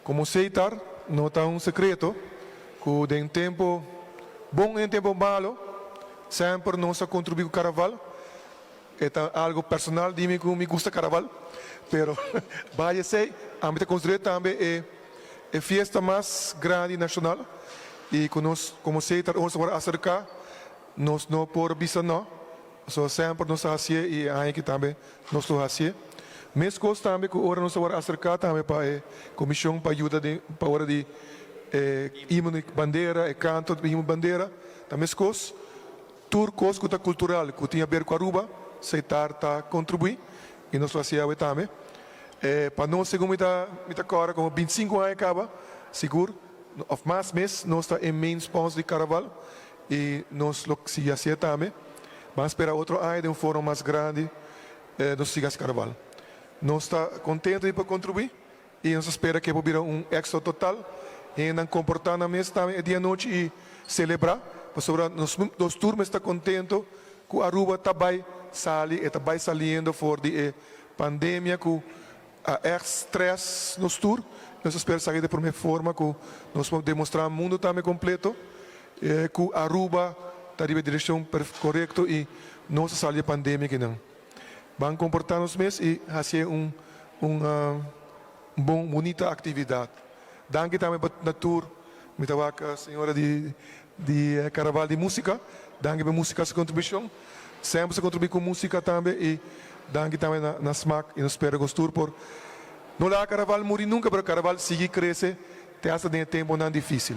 como aceitar, não está um segredo, que em tempo bom e em tempo malo, sempre nós contribuímos com o carnaval. É algo personal de mim que me gusta carnaval, pero vaya sei, a mim construir também é festa mais grande nacional e que nós, como aceitar, nós vamos acercar, nós não por vista não, só sempre nós fazemos e aí que também nós fazemos. Mesmo coisa também que agora nós vamos acercar também para a comissão para ajuda para hora de hino de bandeira, canto de hino de bandeira, também coisa, tudo coisa que cultural, que tinha a ver com a Aruba, aceitar tá contribuir e nós fazemos também. Para nós, segundo me agora, como 25 anos acaba, seguro, of mais mês, nós está em main sponsor de carnaval e nós lo siga assim também. Vamos esperar outro ano de fórum mais grande, nós siga esse carnaval. Nós está contente de contribuir e nós espera que vira extra total e não comportar na mesa também dia e noite e celebrar. Sobre nós turmas está contente que a Aruba está bem saliendo fora de pandemia, que a stress nos tour. Nós esperamos sair de uma forma que nós vamos demonstrar ao mundo também completo que a Aruba está na direção correta e não se sai da pandemia que não. Vamos comportar-nos mesmo e fazer bonita atividade. Danke também para a tour, a senhora de Carnaval de Música, danke para a música, sua contribuição. Sempre se contribui com música também e danke também na SMAC e nos espero gostar por não lá Carnaval morrer nunca, mas o Carnaval seguir crescer, até essa tempo não difícil.